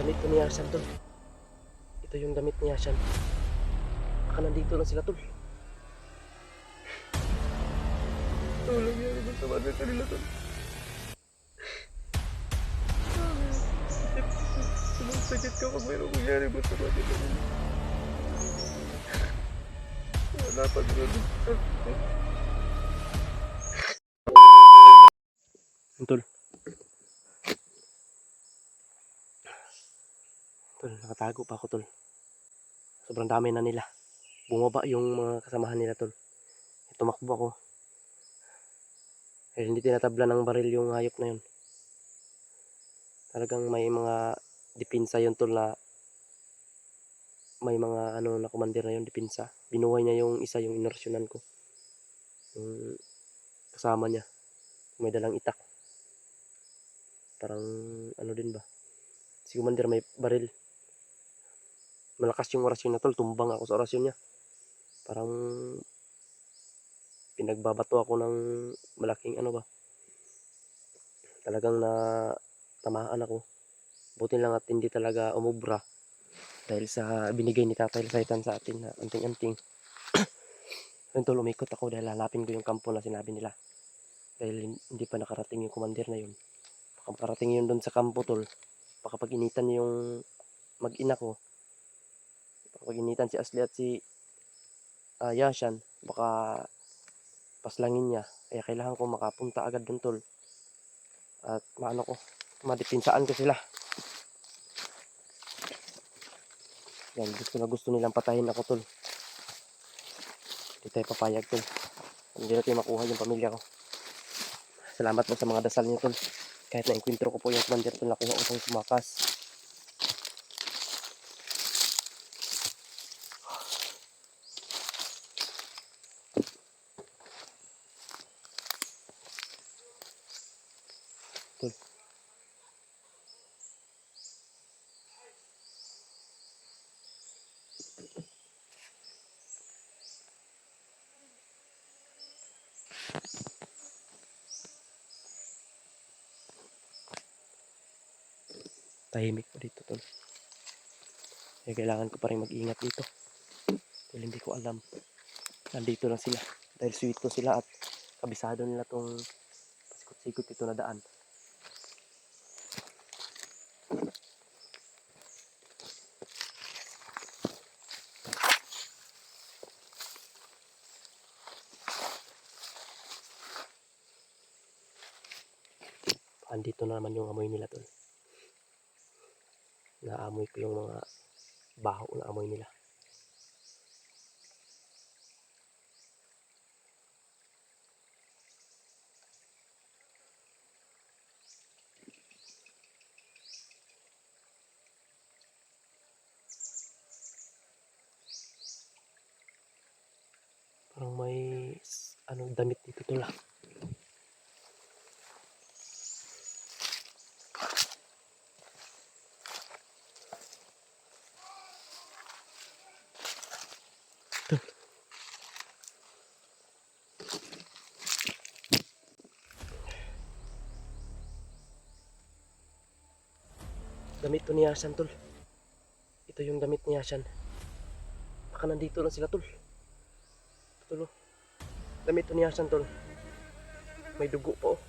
Damit to ni Ashan, tol. Ito yung damit ni Ashan. Baka nandito lang sila, tol. Tulong yan naman sa mga kanila, tol. Sumasakit ka pag mayroong nangyari mo sa mga kanila. Wala pa doon. Tol. Tol, nakatago pa ako, tol. Sobrang dami na nila. Bumaba yung mga kasamahan nila, tol. Tumakbo ako. Eh, hindi tinatabla ng baril yung hayop na yun. Talagang may mga depensa yun, tol, na may mga ano na commander na yun, depensa. Binuhay niya yung isa, yung inersyonan ko. Yung kasama niya. May dalang itak. Parang ano din ba? Si commander may baril. Malakas yung orasyon na, tol. Tumbang ako sa orasyon niya. Parang pinagbabato ako ng malaking ano ba. Talagang na tamaan ako. Buti lang at hindi talaga umubra. Dahil sa binigay ni Tatay Saitan sa atin na anting-anting. Yun, tol, umikot ako dahil hanapin ko yung kampo na sinabi nila. Dahil hindi pa nakarating yung commander na yun. Baka makarating yun doon sa kampo, tol. Baka pag-initan yung mag-ina ko. Baka pag-initan si Asli at si Yashan. Baka paslangin niya. Kaya kailangan ko makapunta agad doon, tol. At maano ko, madipinsaan ko sila. Yan, gusto nilang patayin ako, tol. Hindi tayo papayag, tol. Hindi natin makuha yung pamilya ko. Salamat po sa mga dasal niyo, tol. Kahit na-enkwentro ko po yung commander, tol, nakuha ko pang sumakas. Tol. Tahimik po dito, tol. Kaya kailangan ko pa rin mag-ingat dito. Dahil hindi ko alam. Nandito lang sila. Dahil sweet sila at kabisado nila tong pasikot-sikot ito na daan. Andito na naman yung amoy nila, tol. Naamoy ko yung mga baho na amoy nila. Parang may anong damit dito, tol. Damit to ni Ashan, tol. Ito yung damit ni Ashan. Baka nandito lang sila, tol. Tol, oh. Damit to ni Ashan, tol. May dugo pa, oh.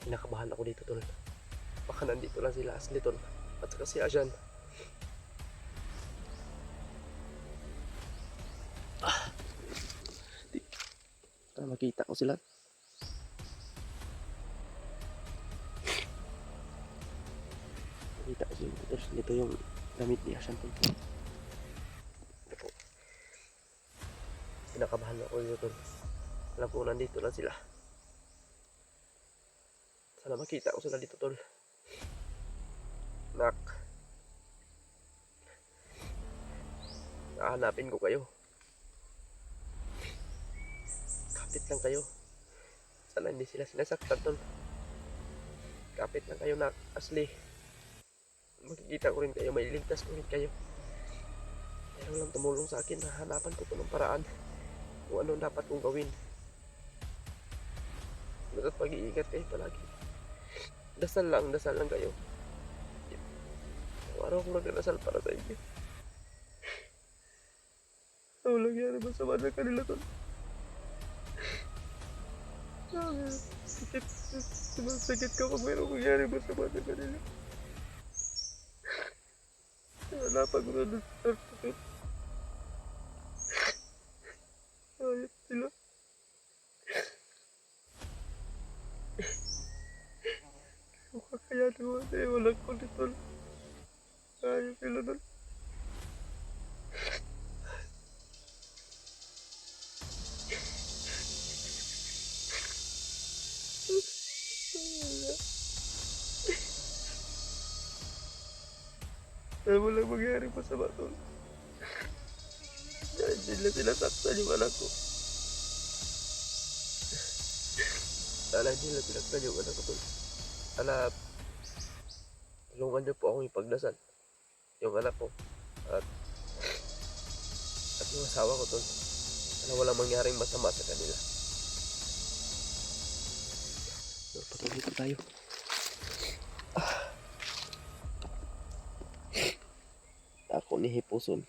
Kinakabahan ako dito, tol. Baka nandito lang sila, Asli, tol. At saka si Ashan. Para makita ko sila. Makita ko sila, tol. Ito yung damit ni Ashan, tol. Ito po. Kinakabahan ako dito, tol. Alam ko nandito lang sila. Sana makita ko sila dito, tol. Nak. Hahanapin ko kayo. Kapit lang kayo. Sana hindi sila sinasaktan, tol. Kapit lang kayo, Nak. Asli. Makikita ko rin kayo. May ligtas ko rin kayo. Meron lang tumulong sa akin. Hahanapan ko po ng paraan. Kung ano dapat kong gawin. Basta pag-iingat kayo palagi. Dasal lang kayo. Araw ko nagdadasal para sa inyo. Ano nangyari ba sa mga kanila tol? Sakit ka pag mayroong nangyari ba sa mga kanila? Wala pag mga tol. Ayot sila. Kakayanin mo kasi walang kulit tol. Ayos sila tol. Dahil walang mangyari pa sa batol. Dahil hindi sila saktan yung anak ko. Dahil hindi nila sinaktan yung anak ko tol. Anak, tulungan niyo po akong ipagdasal. Yung anak ko. At yung asawa ko tol. Na walang mangyaring masama sa kanila. So, patuloy po tayo. Ako ni Hipuson.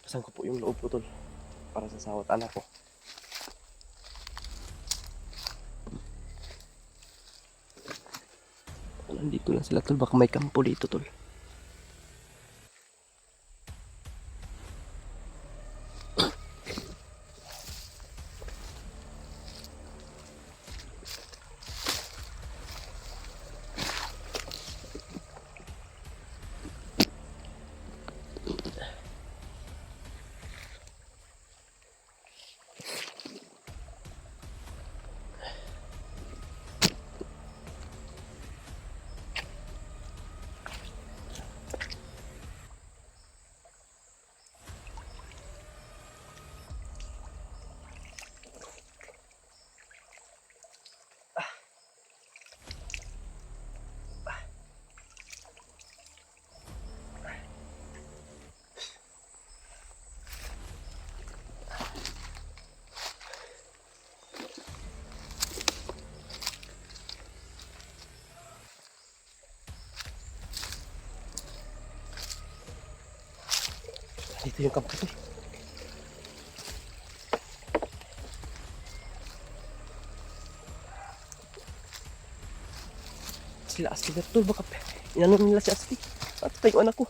Pasan ko po yung loob ko tol. Para sa sawat anak ko. Nandito lang sila tol. Baka may kampo dito tol. Dito yung kampo tol. Sila Asti na tol. Baka inanon nila si Asti. At tayo anak ko.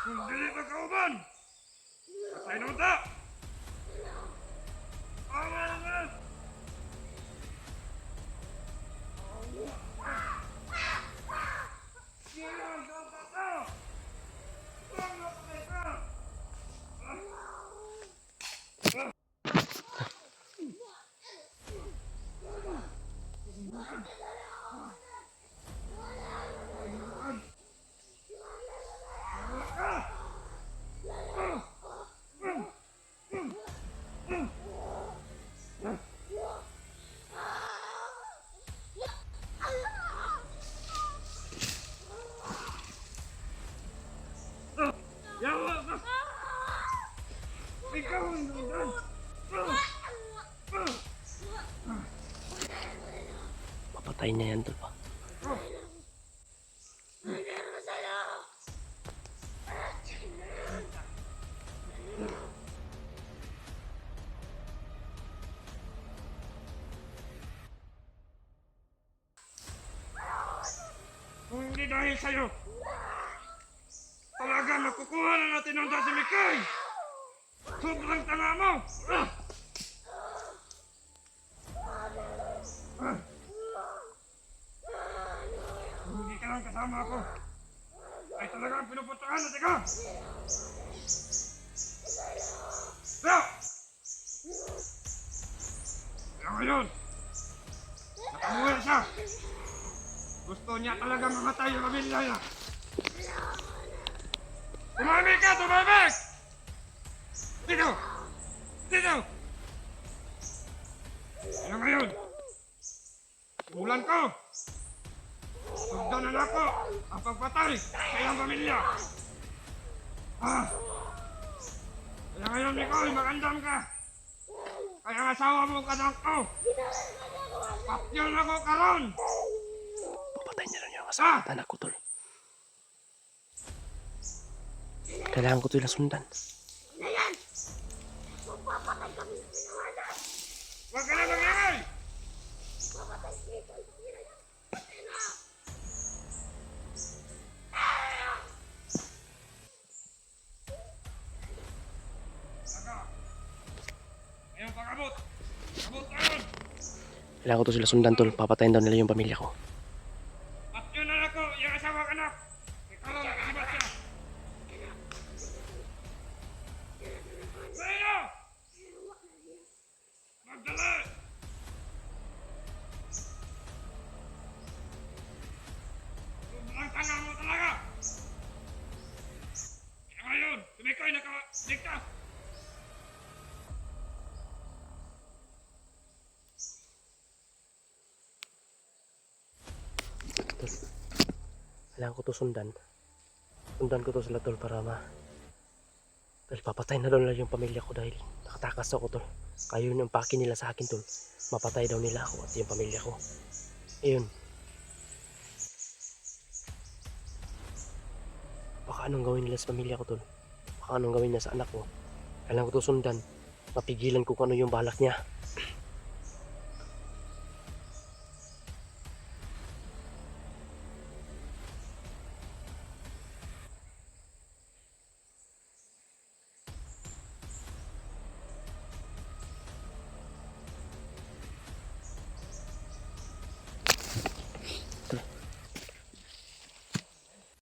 Kung dili ka kauban, patay naman ta! Awa nga! Yawa ka! Ikaw ang nandun! Papatay niya yan tol pa. hindi dahil sa'yo. Talaga nakukuha na natin ang si Mikay. Sobrang tanga mo. Kung hindi ka lang kasama ako, ay talagang pinupuntahan natin ka. Kaya ngayon, nakamuha siya. Gusto niya talagang mamatay yung pamilya niya. Tumamig ka! Tumamig! Dito! Dito! Kaya ngayon, simulan ko! Sugdan na ako ang pagpatay sa iyong pamilya. Kaya ngayon, Nicole, magandang ka. Kaya ang asawa mo kadang ko. Papyon ako karon. Papatay niya lang yung asawa at anak ko, tol. Kailangan ko ito sundan. Huwag ka na mag-ingay! Saka, ngayong pag-abot. Abot na yun! Kailangan ko ito sila sundan, tol. Papatayin daw nila yung pamilya ko. Papyon na ako, yung asawa ka na. Ikaw lang, nakasibat siya. Rhea! Magdala! Sobrang tanga mo talaga! Kaya ngayon, tumikoy nakadigta! Tol. Kailangan ko ito sundan. Sundan ko ito sila, tol, para dahil papatay na daw nila yung pamilya ko dahil nakatakas ako, tol. Kaya yun ang paki nila sa akin, tol. Mapatay daw nila ako at yung pamilya ko. Ayun. Baka anong gawin nila sa pamilya ko, tol. Baka anong gawin niya sa anak ko. Kailangan ko ito sundan. Mapigilan ko kung ano yung balak niya.